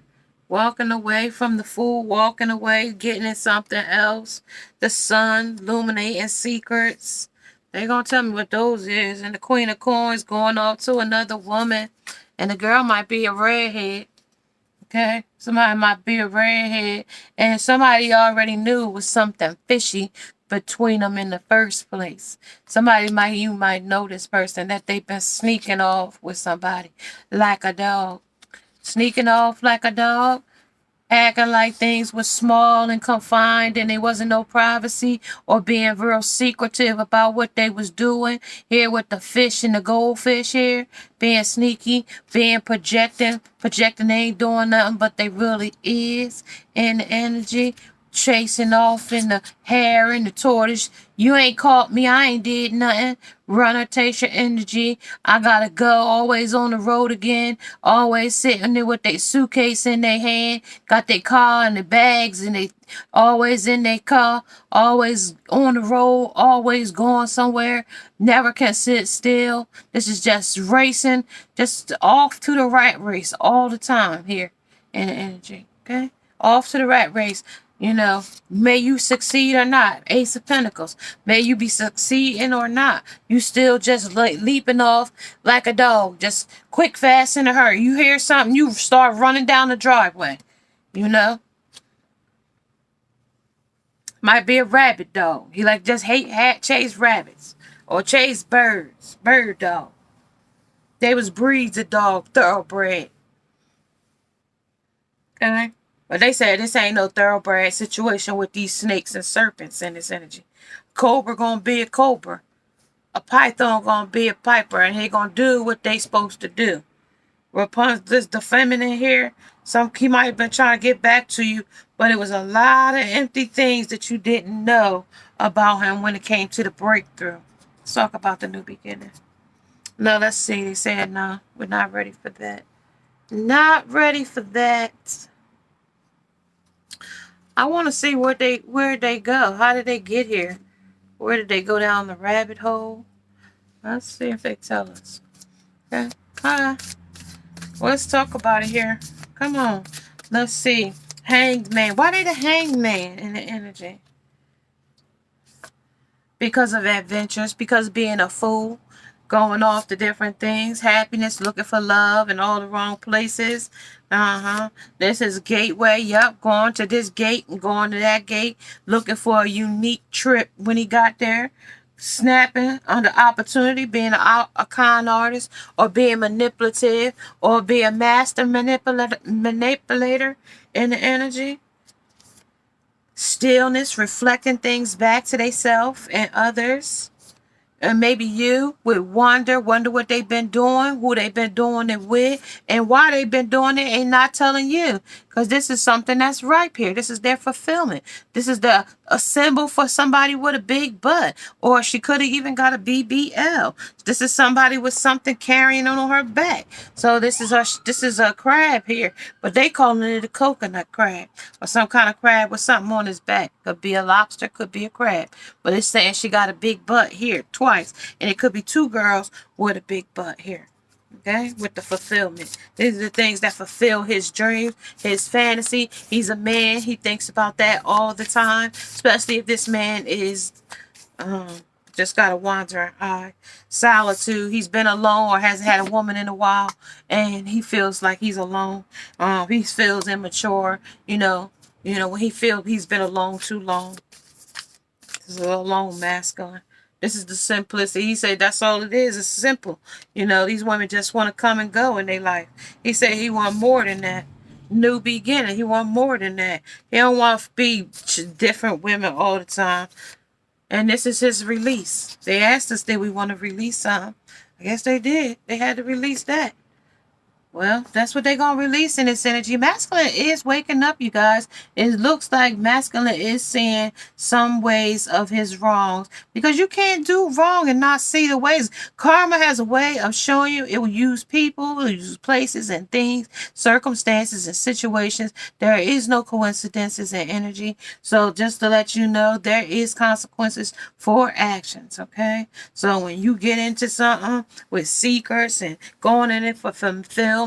Walking away from the food, walking away, getting in something else. The sun, illuminating secrets. They're going to tell me what those is. And the Queen of Coins going off to another woman. And the girl might be a redhead. Okay? Somebody might be a redhead. And somebody already knew it was something fishy between them in the first place. You might know this person that they've been sneaking off with somebody. Like a dog. sneaking off like a dog, acting like things were small and confined and there wasn't no privacy, or being real secretive about what they was doing. Here with the fish and the goldfish here, being sneaky, being projecting they ain't doing nothing but they really is in the energy. Chasing off in the hare and the tortoise. You ain't caught me. I ain't did nothing. Runner takes your energy. I gotta go. Always on the road again. Always sitting there with their suitcase in their hand. Got their car and their bags and they always in their car. Always on the road. Always going somewhere. Never can sit still. This is just racing. Just off to the rat race all the time here in the energy. Okay? Off to the rat race. You know, may you succeed or not. Ace of Pentacles. May you be succeeding or not. You still just like leaping off like a dog. Just quick, fast, in a hurry. You hear something, you start running down the driveway. You know? Might be a rabbit dog. He like just chase rabbits. Or chase birds. Bird dog. They was breeds of dog, thoroughbred. Okay? But they said this ain't no thoroughbred situation with these snakes and serpents in this energy. Cobra gonna be a cobra. A python gonna be a piper, and he gonna do what they supposed to do. Rapunzel, the feminine here, he might have been trying to get back to you, but it was a lot of empty things that you didn't know about him when it came to the breakthrough. Let's talk about the new beginning. No, let's see. They said no, we're not ready for that. Not ready for that. I want to see where they go. How did they get here? Where did they go down the rabbit hole? Let's see if they tell us. Okay. Hi. Let's talk about it here. Come on. Let's see. Hanged man. Why they the hanged man in the energy? Because of adventures. Because of being a fool. Going off to different things. Happiness. Looking for love in all the wrong places. This is gateway. Yep. Going to this gate and going to that gate. Looking for a unique trip when he got there. Snapping on the opportunity. Being a con artist. Or being manipulative. Or being a master manipulator in the energy. Stillness. Reflecting things back to themselves and others. And maybe you would wonder what they've been doing, who they've been doing it with, and why they've been doing it and not telling you. Because this is something that's ripe here. This is their fulfillment. This is a symbol for somebody with a big butt. Or she could have even got a BBL. This is somebody with something carrying on her back. So this is a crab here. But they calling it a coconut crab. Or some kind of crab with something on his back. Could be a lobster, could be a crab. But it's saying she got a big butt here twice. And it could be two girls with a big butt here. Okay, with the fulfillment. These are the things that fulfill his dreams, his fantasy. He's a man. He thinks about that all the time. Especially if this man is just got a wandering eye. Solitude. He's been alone or hasn't had a woman in a while. And he feels like he's alone. He feels immature. You know, when he feels he's been alone too long. This is a alone masculine. This is the simplicity. He said that's all it is. It's simple. These women just want to come and go in their life. He said he want more than that. New beginning. He want more than that. He don't want to be different women all the time. And this is his release. They asked us, did we want to release some? I guess they did. They had to release that. Well, that's what they're going to release in this energy. Masculine is waking up, you guys. It looks like masculine is seeing some ways of his wrongs. Because you can't do wrong and not see the ways. Karma has a way of showing you. It will use people, it will use places and things, circumstances and situations. There is no coincidences in energy. So just to let you know, there is consequences for actions, okay? So when you get into something with seekers and going in it for fulfillment,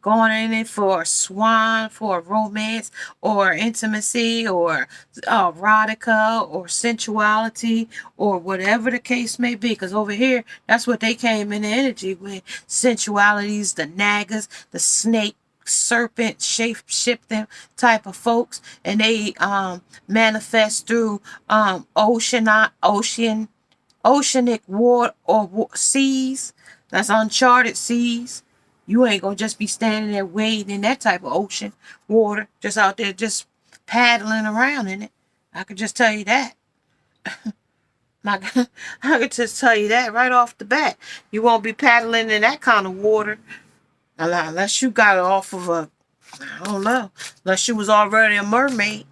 going in it for a swan, for a romance, or intimacy, or erotica, or sensuality, or whatever the case may be. Because over here, that's what they came in the energy with. Sensualities, the nagas, the snake, serpent, shape-shifting type of folks. And they manifest through oceanic water or seas. That's uncharted seas. You ain't gonna just be standing there wading in that type of ocean water, just out there just paddling around in it. I could just tell you that. I could just tell you that right off the bat. You won't be paddling in that kind of water unless you got it off of I don't know, unless you was already a mermaid.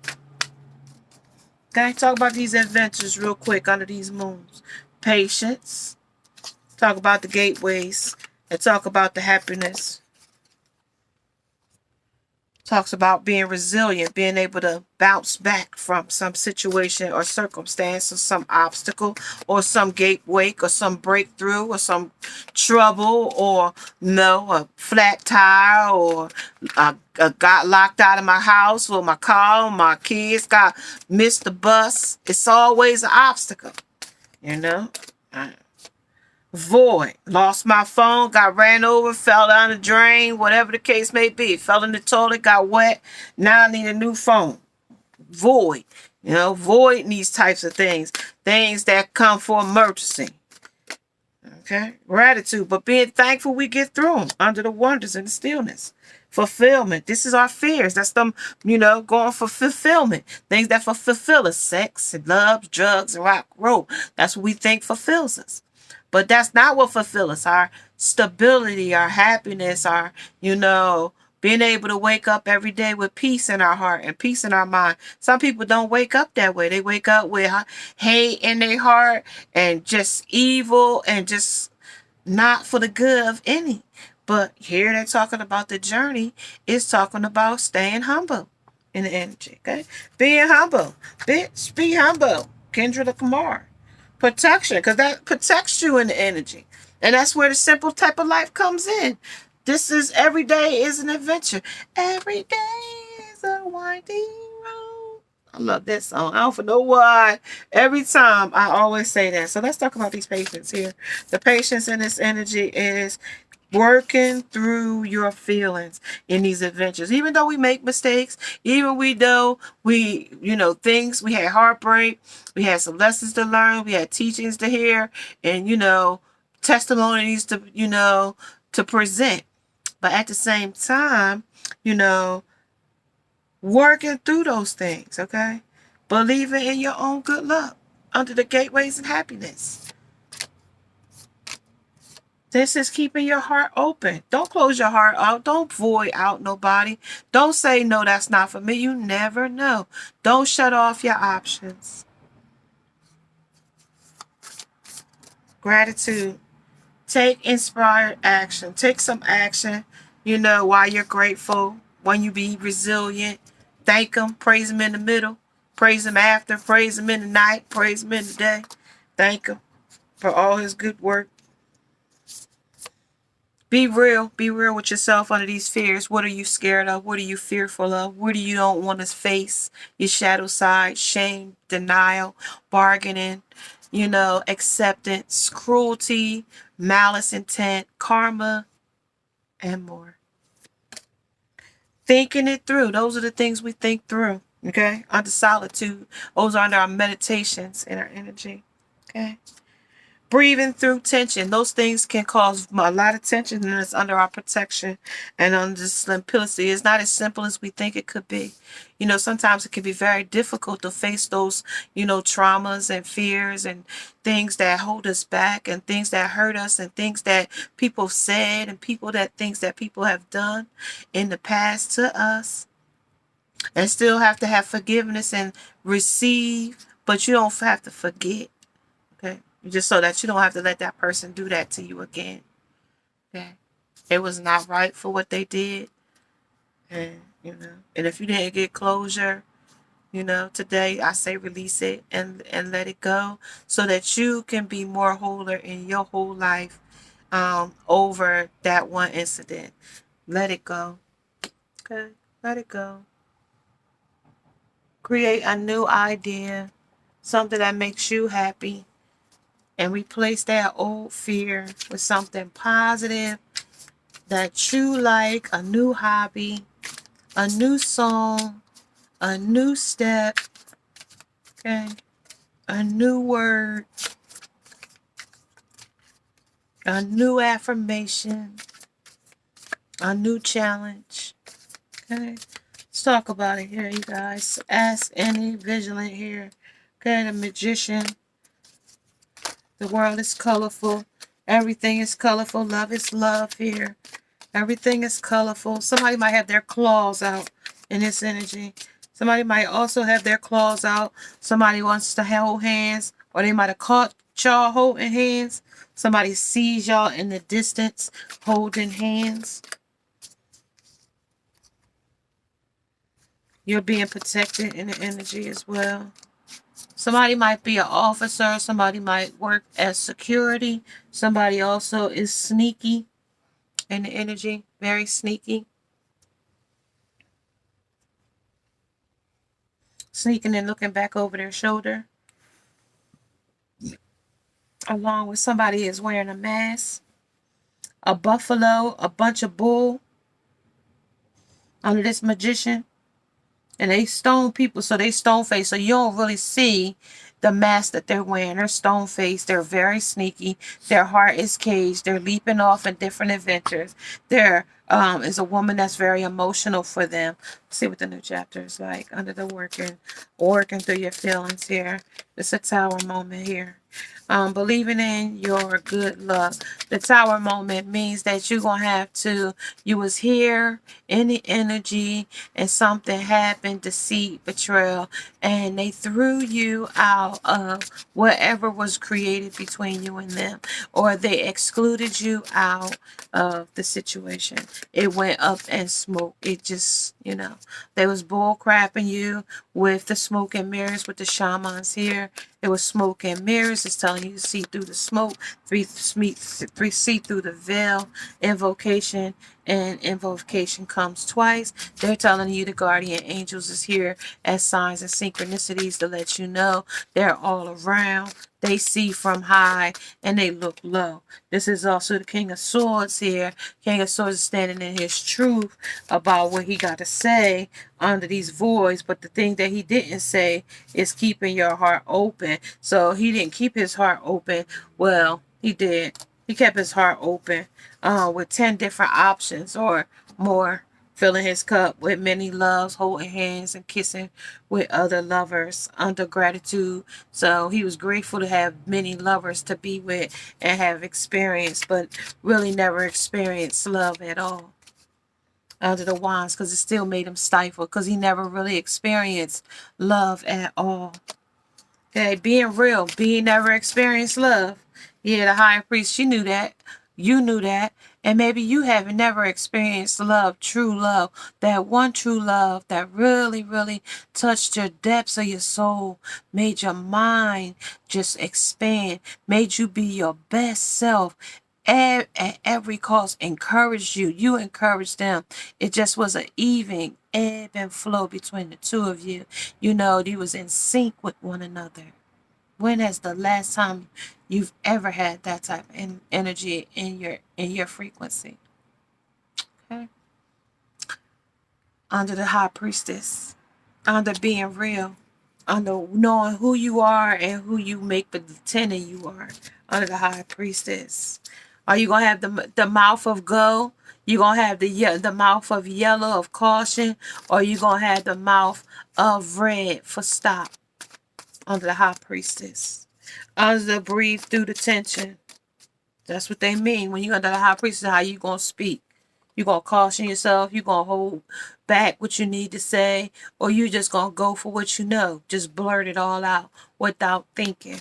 Okay, talk about these adventures real quick under these moons. Patience. Talk about the gateways. And talk about the happiness. Talks about being resilient, being able to bounce back from some situation or circumstance or some obstacle or some gateway or some breakthrough or some trouble or a flat tire or I got locked out of my house or my car or my kids got missed the bus. It's always an obstacle, you know. Void. Lost my phone, got ran over, fell down the drain, whatever the case may be. Fell in the toilet, got wet. Now I need a new phone. Void. Void these types of things. Things that come for emergency. Okay? Gratitude. But being thankful we get through them under the wonders and the stillness. Fulfillment. This is our fears. That's them, going for fulfillment. Things that fulfill us. Sex and love, drugs, and rock roll. That's what we think fulfills us. But that's not what fulfills us. Our stability, our happiness, our, being able to wake up every day with peace in our heart and peace in our mind. Some people don't wake up that way. They wake up with hate in their heart and just evil and just not for the good of any. But here they're talking about the journey. It's talking about staying humble in the energy. Okay? Being humble. Bitch, be humble. Kendra Lamar. Protection, because that protects you in the energy. And that's where the simple type of life comes in. This is every day is an adventure. Every day is a winding road. I love that song. I don't know why. Every time I always say that. So let's talk about these patients here. The patience in this energy is working through your feelings in these adventures. Even though we make mistakes, even though we, things, we had heartbreak, we had some lessons to learn, we had teachings to hear, and, testimonies to, to present. But at the same time, working through those things, okay? Believing in your own good luck under the gateways of happiness. This is keeping your heart open. Don't close your heart out. Don't void out nobody. Don't say, no, that's not for me. You never know. Don't shut off your options. Gratitude. Take inspired action. Take some action, while you're grateful. When you be resilient. Thank him. Praise him in the middle. Praise him after. Praise him in the night. Praise him in the day. Thank him for all his good work. Be real. Be real with yourself under these fears. What are you scared of? What are you fearful of? What do you don't want to face? Your shadow side, shame, denial, bargaining, acceptance, cruelty, malice, intent, karma, and more. Thinking it through. Those are the things we think through. Okay? Under solitude. Those are under our meditations and our energy. Okay? Breathing through tension. Those things can cause a lot of tension, and it's under our protection and under simplicity. It's not as simple as we think it could be. Sometimes it can be very difficult to face those, traumas and fears and things that hold us back and things that hurt us and things that people said and things that people have done in the past to us. And still have to have forgiveness and receive, but you don't have to forget. Okay? Just so that you don't have to let that person do that to you again. Okay? It was not right for what they did. And, and if you didn't get closure, today I say release it and let it go so that you can be more wholer in your whole life over that one incident. Let it go. Okay? Let it go. Create a new idea, something that makes you happy. And replace that old fear with something positive that you like, a new hobby, a new song, a new step, okay, a new word, a new affirmation, A new challenge. Okay. Let's talk about it here, you guys. Ask any vigilant here. Okay, the magician. The world is colorful. Everything is colorful. Love is love here. Everything is colorful. Somebody might have their claws out in this energy. Somebody might also have their claws out. Somebody wants to hold hands, or they might have caught y'all holding hands. Somebody sees y'all in the distance holding hands. You're being protected in the energy as well. Somebody might be an officer. Somebody might work as security. Somebody also is sneaky in the energy. Very sneaky. Sneaking and looking back over their shoulder. Along with somebody is wearing a mask. A buffalo. A bunch of bull. Under this magician. And they stone people, so they stone face. So you don't really see the mask that they're wearing. They're stone faced. They're very sneaky. Their heart is caged. They're leaping off in different adventures. There is a woman that's very emotional for them. Let's see what the new chapter is like. Under the working through your feelings here. It's a tower moment here. Believing in your good luck. The tower moment means that you're going to have to, you was here in the energy and something happened, deceit, betrayal, and they threw you out of whatever was created between you and them, or they excluded you out of the situation. It went up in smoke. It just, you know, they was bull crapping you with the smoke and mirrors with the shamans here. It was smoke and mirrors. It's telling you to see through the smoke, see through the veil. Invocation, and invocation comes twice. They're telling you the guardian angels is here as signs and synchronicities to let you know they're all around. They see from high and they look low. This is also the King of Swords here. King of Swords is standing in his truth about what he got to say under these voids. But the thing that he didn't say is keeping your heart open. So he didn't keep his heart open. Well, he did. He kept his heart open with 10 different options or more. Filling his cup with many loves, holding hands and kissing with other lovers under gratitude. So he was grateful to have many lovers to be with and have experience, but really never experienced love at all under the wands, because it still made him stifle, because he never really experienced love at all. Okay, being real, being never experienced love. Yeah, the high priest, she knew that. You knew that. And maybe you haven't never experienced love, true love. That one true love that really, really touched your depths of your soul. Made your mind just expand. Made you be your best self. At every cost, encouraged you. You encouraged them. It just was an even ebb and flow between the two of you. You know, you was in sync with one another. When is the last time you've ever had that type of energy in your frequency? Okay. Under the high priestess, under being real, under knowing who you are and who you make pretending you are, under the high priestess. Are you gonna have the mouth of gold? You gonna have the mouth of yellow of caution, or you gonna have the mouth of red for stop? Under the high priestess. Under the breathe through the tension. That's what they mean. When you're under the high priestess, how you gonna speak? You gonna caution yourself? You gonna hold back what you need to say? Or you just gonna go for what you know? Just blurt it all out without thinking.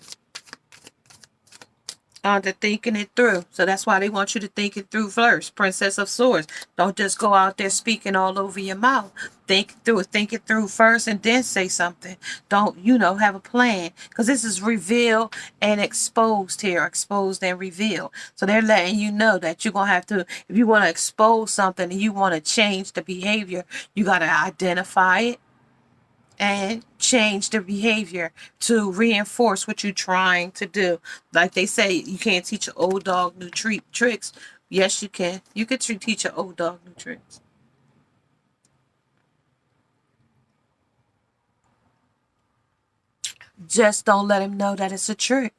Under thinking it through. So that's why they want you to think it through first. Princess of Swords. Don't just go out there speaking all over your mouth. Think it through first and then say something. Don't, have a plan. Because this is revealed and exposed here. Exposed and revealed. So they're letting you know that you're going to have to, if you want to expose something and you want to change the behavior, you got to identify it and change the behavior to reinforce what you're trying to do. Like they say, you can't teach an old dog new tricks. Yes, you can. You can teach an old dog new tricks. Just don't let him know that it's a trick.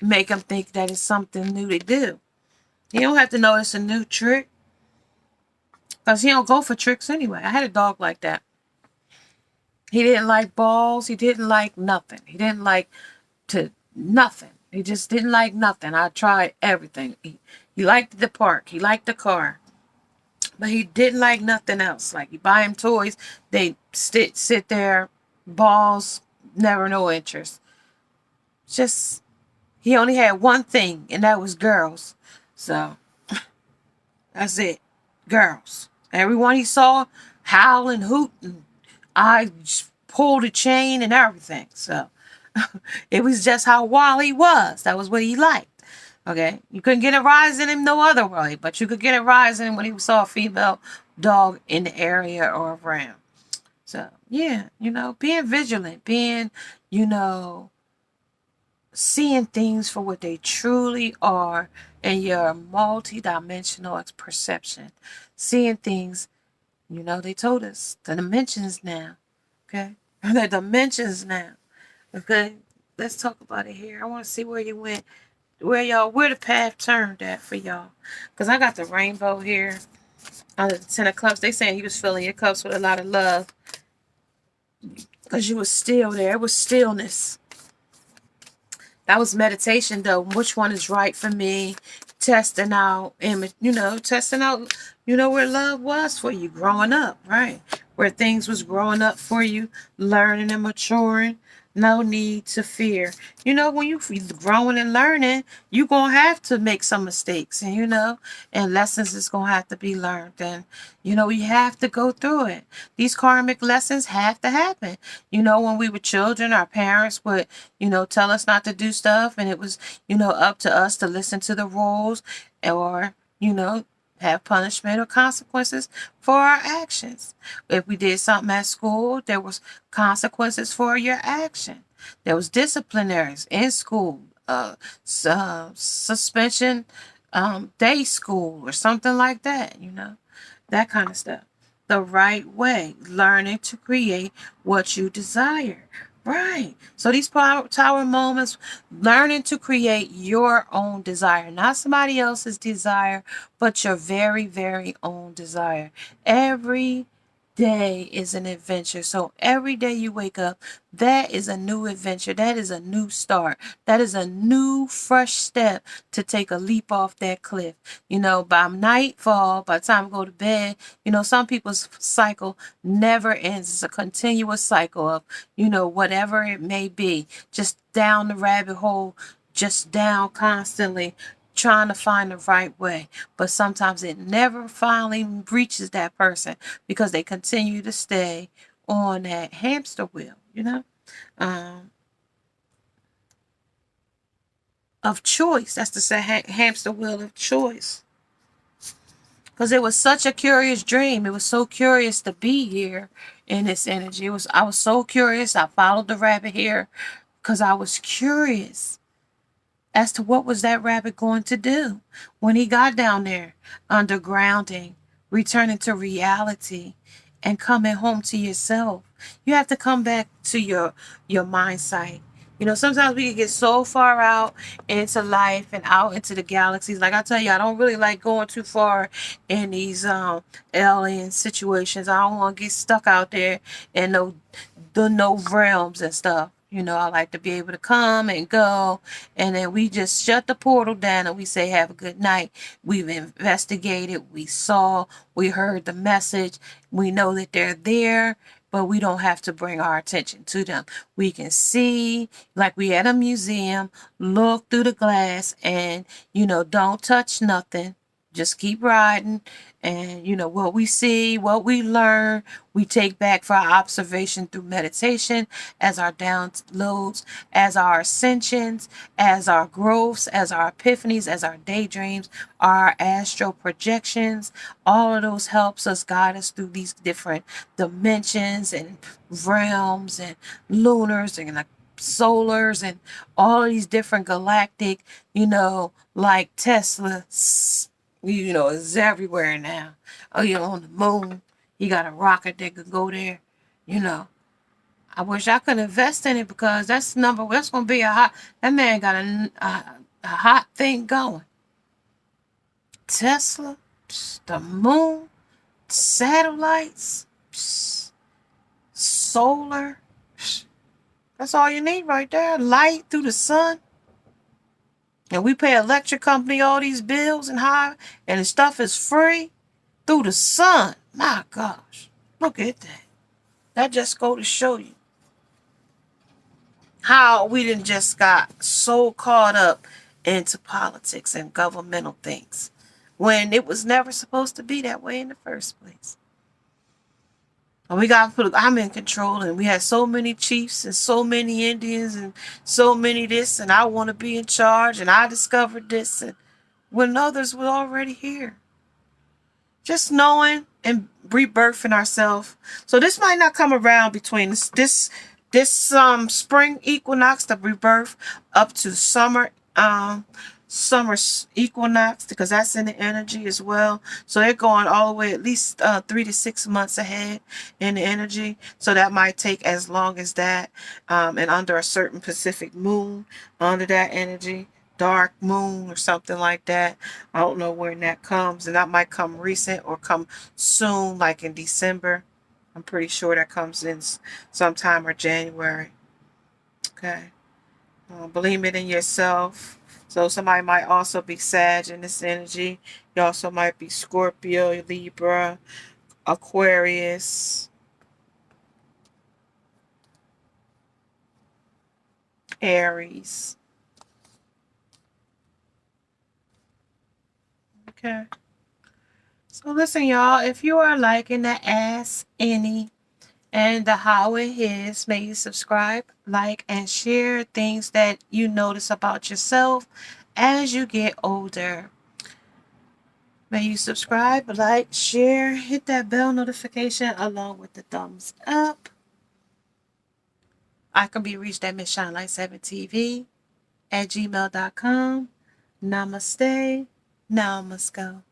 Make him think that it's something new to do. You don't have to know it's a new trick. Because he don't go for tricks anyway. I had a dog like that. He didn't like balls. He didn't like nothing. He didn't like to nothing. He just didn't like nothing. I tried everything. He liked the park. He liked the car. But he didn't like nothing else. Like, you buy him toys, they sit there, balls, never no interest. Just, he only had one thing, and that was girls. So, that's it. Girls. Everyone he saw, howl and hoot, and I pulled a chain and everything. So, it was just how wild he was. That was what he liked. Okay? You couldn't get a rise in him no other way, but you could get a rise in him when he saw a female dog in the area or around. So, yeah, being vigilant, being, seeing things for what they truly are in your multi-dimensional perception. Seeing things, they told us the dimensions now. Okay? The dimensions now. Okay? Let's talk about it here. I want to see where you went. Where the path turned at for y'all. Because I got the rainbow here. Under the 10 of Cups. They saying he was filling your cups with a lot of love. Because you was still there. It was stillness. That was meditation, though. Which one is right for me? Testing out, testing out, where love was for you growing up, right? Where things was growing up for you, learning and maturing. No need to fear. When you growing and learning, you're going to have to make some mistakes. And lessons is going to have to be learned. And, we have to go through it. These karmic lessons have to happen. When we were children, our parents would, tell us not to do stuff. And it was, up to us to listen to the rules or, have punishment or consequences for our actions. If we did something at school, there was consequences for your action. There was disciplinaries in school, suspension, day school or something like that, that kind of stuff. The right way, learning to create what you desire. Right. So these tower moments, learning to create your own desire, not somebody else's desire, but your very, very own desire. Every day is an adventure. So every day you wake up, that is a new adventure. That is a new start. That is a new, fresh step to take a leap off that cliff. By nightfall, by the time I go to bed, some people's cycle never ends. It's a continuous cycle of, whatever it may be, just down the rabbit hole, just down constantly, trying to find the right way. But sometimes it never finally reaches that person because they continue to stay on that hamster wheel, of choice. That's the hamster wheel of choice. Because it was such a curious dream. It was so curious to be here in this energy. I was so curious. I followed the rabbit here because I was curious as to what was that rabbit going to do when he got down there, undergrounding, returning to reality, and coming home to yourself. You have to come back to your mind sight. Sometimes we can get so far out into life and out into the galaxies. Like I tell you, I don't really like going too far in these alien situations. I don't want to get stuck out there in no realms and stuff. I like to be able to come and go, and then we just shut the portal down and we say, have a good night. We've investigated, we saw, we heard the message. We know that they're there, but we don't have to bring our attention to them. We can see, like we at a museum, look through the glass and, don't touch nothing. Just keep riding. And, what we see, what we learn, we take back for our observation through meditation, as our downloads, as our ascensions, as our growths, as our epiphanies, as our daydreams, our astral projections. All of those helps us guide us through these different dimensions and realms and lunars and solars and all of these different galactic, like Tesla, is everywhere now. Oh, on the moon. He got a rocket that could go there. I wish I could invest in it because that's going to be that man got a hot thing going. Tesla, the moon, satellites, solar. That's all you need right there. Light through the sun. And we pay electric company all these bills and the stuff is free through the sun. My gosh. Look at that. That just go to show you how we didn't just got so caught up into politics and governmental things when it was never supposed to be that way in the first place. And we got to put, I'm in control, and we had so many chiefs and so many Indians and so many this, and I want to be in charge, and I discovered this, and when others were already here. Just knowing and rebirthing ourselves. So this might not come around between this spring equinox, the rebirth, up to summer equinox, because that's in the energy as well. So they're going all the way at least 3 to 6 months ahead in the energy. So that might take as long as that, and under a certain Pacific moon, under that energy, dark moon or something like that. I don't know when that comes, and that might come recent or come soon, like in December. I'm pretty sure that comes in sometime or January. Okay. Believe it in yourself. So somebody might also be Sag in this energy. You also might be Scorpio, Libra, Aquarius, Aries. Okay. So listen, y'all, if you are liking the Ask Any and the How It Is, may you subscribe, like, and share things that you notice about yourself as you get older. May you subscribe, like, share, hit that bell notification along with the thumbs up. I can be reached at MissShineLight7TV at gmail.com. Namaste. Now I must go.